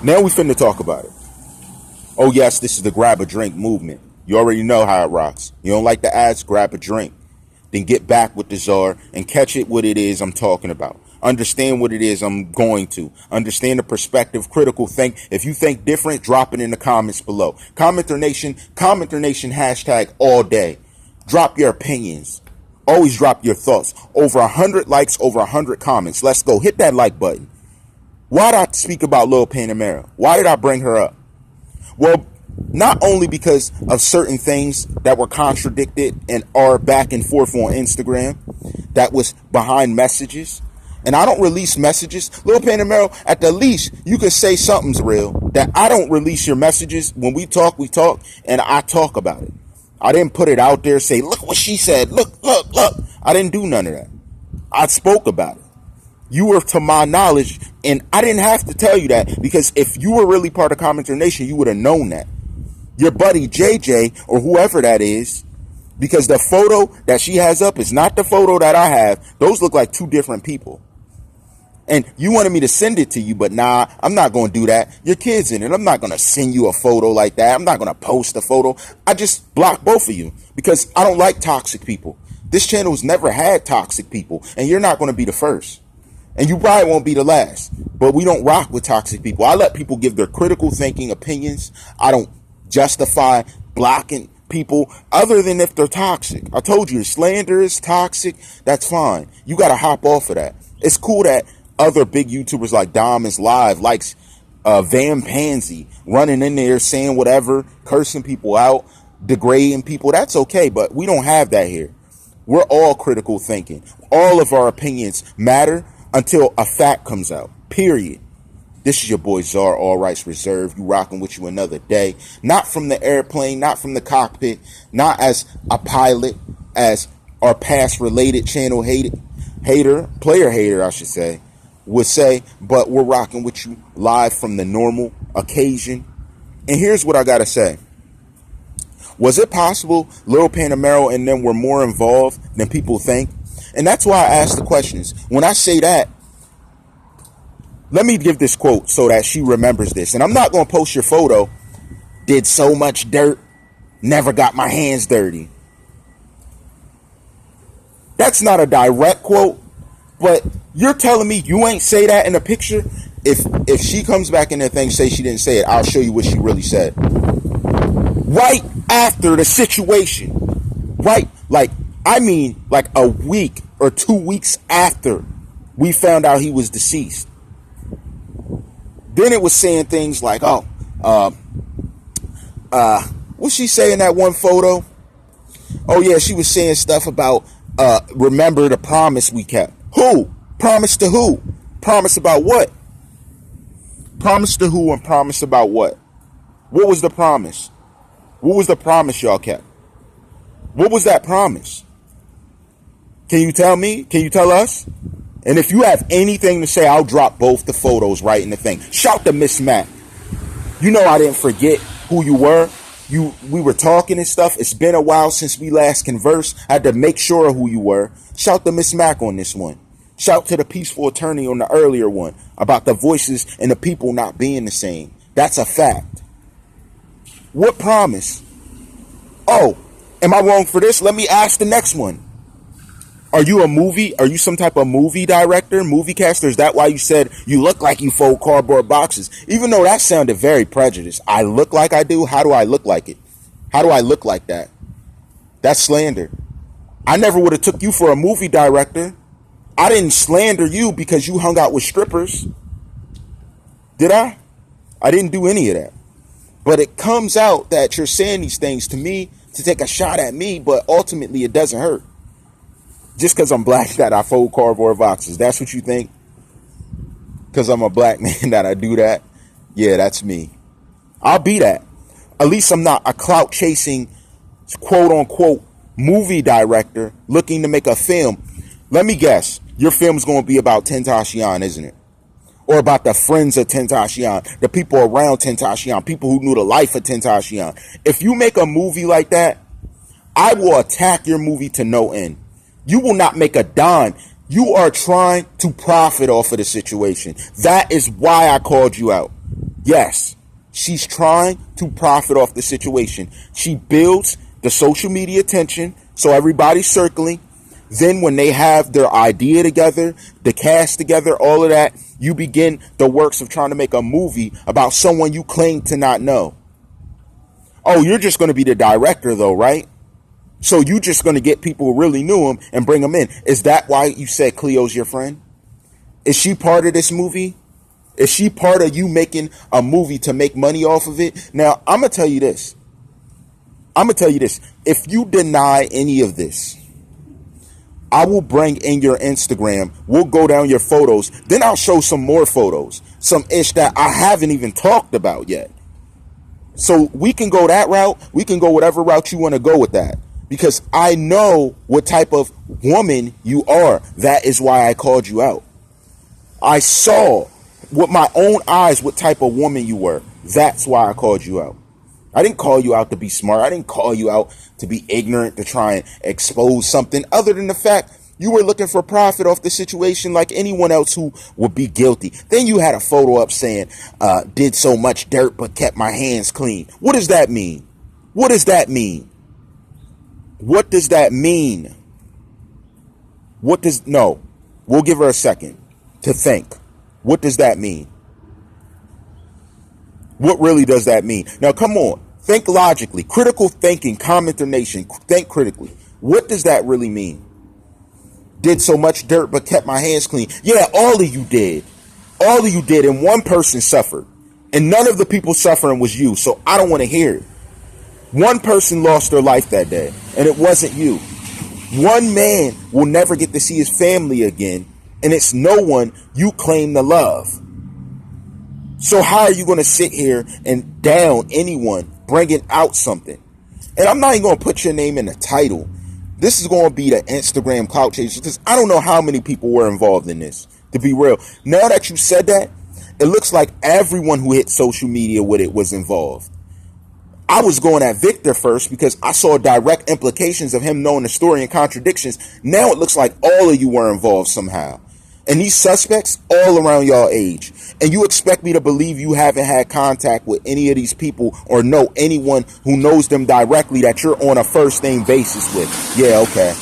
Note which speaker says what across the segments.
Speaker 1: Now we finna talk about it. Oh yes, this is the grab a drink movement. You already know how it rocks. You don't like the ads? Grab a drink. Then get back with the czar and catch it what it is I'm talking about. Understand what it is I'm going to. Understand the perspective, critical think. If you think different, drop it in the comments below. CommenterNation hashtag all day. Drop your opinions. Always drop your thoughts. Over 100 likes, over 100 comments. Let's go. Hit that like button. Why did I speak about Lil Panama? Why did I bring her up? Well, not only because of certain things that were contradicted and are back and forth on Instagram that was behind messages. And I don't release messages. Lil Panama, at the least, you could say something's real. That I don't release your messages. When we talk, and I talk about it. I didn't put it out there, say, look what she said. Look. I didn't do none of that. I spoke about it. You were to my knowledge, and I didn't have to tell you that, because if you were really part of CommenterNation, you would have known that. Your buddy JJ, or whoever that is, because the photo that she has up is not the photo that I have. Those look like two different people. And you wanted me to send it to you, but nah, I'm not going to do that. Your kid's in it. I'm not going to send you a photo like that. I'm not going to post a photo. I just block both of you because I don't like toxic people. This channel's never had toxic people, and you're not going to be the first. And you probably won't be the last. But we don't rock with toxic people. I let people give their critical thinking opinions. I don't justify blocking people other than if they're toxic. I told you, slander is toxic. That's fine. You got to hop off of that. It's cool that other big YouTubers like Dom is Live, likes Van Pansy, running in there saying whatever, cursing people out, degrading people. That's okay, but we don't have that here. We're all critical thinking. All of our opinions matter until a fact comes out, period. This is your boy TheCzarr, all rights reserved. You rocking with you another day. Not from the airplane, not from the cockpit, not as a pilot, as our past related channel player hater, I should say, would say, but we're rocking with you live from the normal occasion. And here's what I gotta say. Was it possible Lil Panama and them were more involved than people think? And that's why I ask the questions. When I say that, let me give this quote so that she remembers this. And I'm not going to post your photo. Did so much dirt, never got my hands dirty. That's not a direct quote, but you're telling me you ain't say that in a picture? If she comes back in the thing, say she didn't say it, I'll show you what she really said. Right after the situation. Right, like a week or 2 weeks after we found out he was deceased. Then it was saying things like, what's she saying in that one photo? Oh yeah, she was saying stuff about, remember the promise we kept. Who? Promise to who? Promise about what? Promise to who and promise about what? What was the promise? What was the promise y'all kept? What was that promise? Can you tell me? Can you tell us? And if you have anything to say, I'll drop both the photos right in the thing. Shout to Miss Mac. You know I didn't forget who you were. We were talking and stuff. It's been a while since we last conversed. I had to make sure of who you were. Shout to Miss Mac on this one. Shout to the peaceful attorney on the earlier one about the voices and the people not being the same. That's a fact. What promise? Oh, am I wrong for this? Let me ask the next one. Are you some type of movie director, movie caster? Is that why you said you look like you fold cardboard boxes? Even though that sounded very prejudiced. I look like I do? How do I look like it? How do I look like that? That's slander. I never would have took you for a movie director. I didn't slander you because you hung out with strippers. Did I? I didn't do any of that. But it comes out that you're saying these things to me to take a shot at me, but ultimately it doesn't hurt. Just because I'm black that I fold cardboard boxes. That's what you think? Because I'm a black man that I do that? Yeah, that's me. I'll be that. At least I'm not a clout chasing, quote unquote, movie director looking to make a film. Let me guess. Your film's going to be about TxxTentacion, isn't it? Or about the friends of TxxTentacion, the people around TxxTentacion, people who knew the life of TxxTentacion. If you make a movie like that, I will attack your movie to no end. You will not make a dime. You are trying to profit off of the situation. That is why I called you out. Yes, she's trying to profit off the situation. She builds the social media attention, so everybody's circling. Then when they have their idea together, the cast together, all of that, you begin the works of trying to make a movie about someone you claim to not know. Oh, you're just going to be the director though, right? So you just going to get people who really knew him and bring them in. Is that why you said Cleo's your friend? Is she part of this movie? Is she part of you making a movie to make money off of it? Now, I'm going to tell you this. If you deny any of this, I will bring in your Instagram. We'll go down your photos. Then I'll show some more photos. Some ish that I haven't even talked about yet. So we can go that route. We can go whatever route you want to go with that. Because I know what type of woman you are. That is why I called you out. I saw with my own eyes what type of woman you were. That's why I called you out. I didn't call you out to be smart. I didn't call you out to be ignorant, to try and expose something other than the fact you were looking for profit off the situation like anyone else who would be guilty. Then you had a photo up saying, did so much dirt but kept my hands clean. What does that mean? What does that mean? What does that mean? No, we'll give her a second to think. What does that mean? What really does that mean? Now, come on. Think logically. Critical thinking, CommenterNation. Think critically. What does that really mean? Did so much dirt but kept my hands clean. Yeah, all of you did. All of you did, and one person suffered. And none of the people suffering was you, so I don't want to hear it. One person lost their life that day, and it wasn't you. One man will never get to see his family again, and it's no one you claim to love. So how are you going to sit here and down anyone bringing out something? And I'm not even going to put your name in the title. This is going to be the Instagram clout chasers, because I don't know how many people were involved in this, to be real. Now that you said that, it looks like everyone who hit social media with it was involved. I was going at Victor first because I saw direct implications of him knowing the story and contradictions. Now it looks like all of you were involved somehow. And these suspects all around y'all age. And you expect me to believe you haven't had contact with any of these people or know anyone who knows them directly that you're on a first name basis with. Yeah, okay.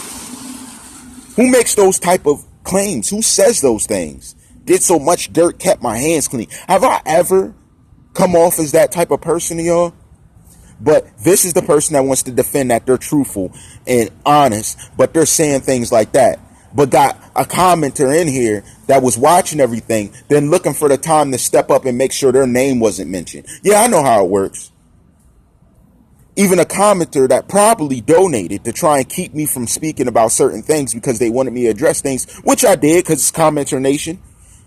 Speaker 1: Who makes those type of claims? Who says those things? Did so much dirt, kept my hands clean. Have I ever come off as that type of person to y'all? But this is the person that wants to defend that they're truthful and honest, but they're saying things like that. But got a commenter in here that was watching everything, then looking for the time to step up and make sure their name wasn't mentioned. Yeah, I know how it works. Even a commenter that probably donated to try and keep me from speaking about certain things because they wanted me to address things, which I did because it's CommenterNation.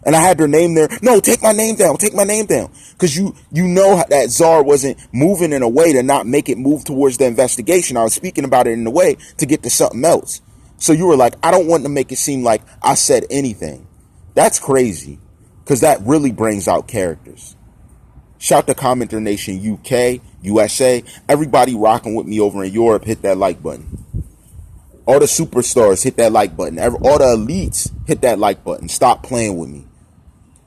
Speaker 1: And I had their name there. No, take my name down. Take my name down. Because you know that TheCzarr wasn't moving in a way to not make it move towards the investigation. I was speaking about it in a way to get to something else. So you were like, I don't want to make it seem like I said anything. That's crazy. Because that really brings out characters. Shout to CommenterNation UK, USA. Everybody rocking with me over in Europe, hit that like button. All the superstars, hit that like button. All the elites, hit that like button. Stop playing with me.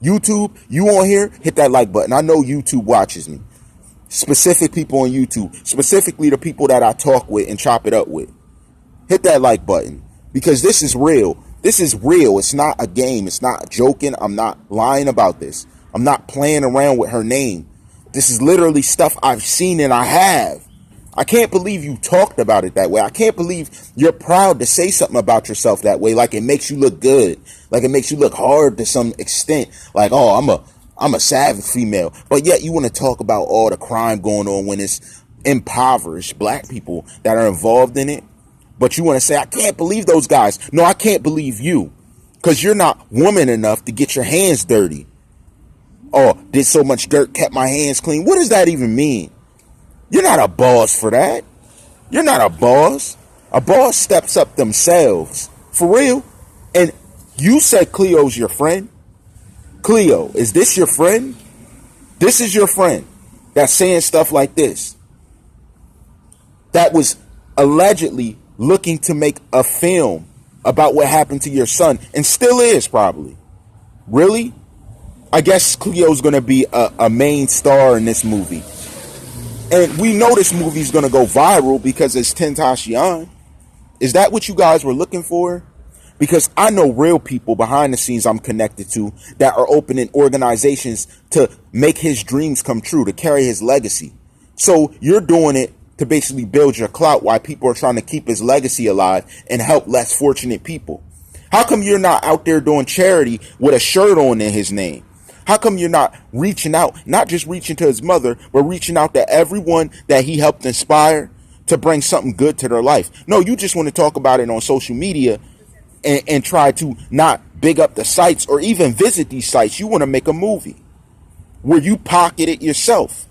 Speaker 1: YouTube, you on here, hit that like button. I know YouTube watches me. Specific people on YouTube. Specifically the people that I talk with and chop it up with. Hit that like button. Because this is real. This is real. It's not a game. It's not joking. I'm not lying about this. I'm not playing around with her name. This is literally stuff I've seen and I have. I can't believe you talked about it that way. I can't believe you're proud to say something about yourself that way. Like it makes you look good. Like it makes you look hard to some extent. Like, oh, I'm a savage female. But yet you want to talk about all the crime going on when it's impoverished black people that are involved in it. But you want to say, I can't believe those guys. No, I can't believe you. Because you're not woman enough to get your hands dirty. Oh, did so much dirt, kept my hands clean. What does that even mean? You're not a boss for that. You're not a boss. A boss steps up themselves. For real. And you said Cleo's your friend. Cleo, is this your friend? This is your friend that's saying stuff like this. That was allegedly looking to make a film about what happened to your son. And still is probably. Really? I guess Cleo's gonna be a main star in this movie. And we know this movie's gonna go viral because it's Tentacion. Is that what you guys were looking for? Because I know real people behind the scenes I'm connected to that are opening organizations to make his dreams come true, to carry his legacy. So you're doing it to basically build your clout while people are trying to keep his legacy alive and help less fortunate people. How come you're not out there doing charity with a shirt on in his name? How come you're not reaching out, not just reaching to his mother, but reaching out to everyone that he helped inspire to bring something good to their life? No, you just want to talk about it on social media and try to not big up the sites or even visit these sites. You want to make a movie where you pocket it yourself.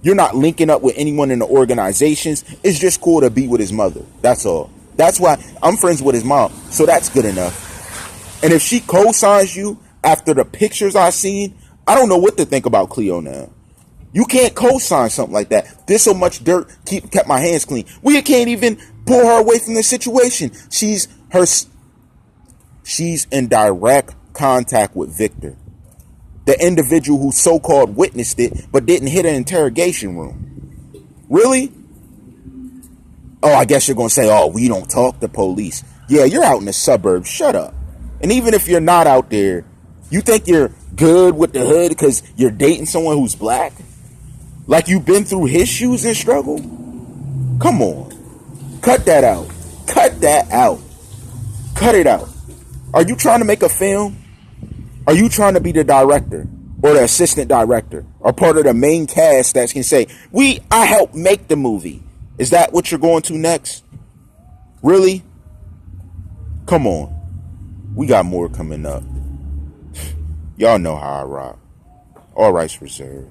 Speaker 1: You're not linking up with anyone in the organizations. It's just cool to be with his mother. That's all. That's why I'm friends with his mom. So that's good enough. And if she co-signs you after the pictures I've seen, I don't know what to think about Cleo now. You can't co-sign something like that. There's so much dirt kept my hands clean. We can't even pull her away from the situation. She's in direct contact with Victor, the individual who so-called witnessed it but didn't hit an interrogation room. Really? Oh, I guess you're going to say, oh, we don't talk to police. Yeah, you're out in the suburbs. Shut up. And even if you're not out there, you think you're good with the hood because you're dating someone who's black? Like you've been through his shoes and struggle? Come on. Cut that out. Cut that out. Cut it out. Are you trying to make a film? Are you trying to be the director or the assistant director or part of the main cast that can say, I helped make the movie? Is that what you're going to next? Really? Come on. We got more coming up. Y'all know how I rock. All rights reserved.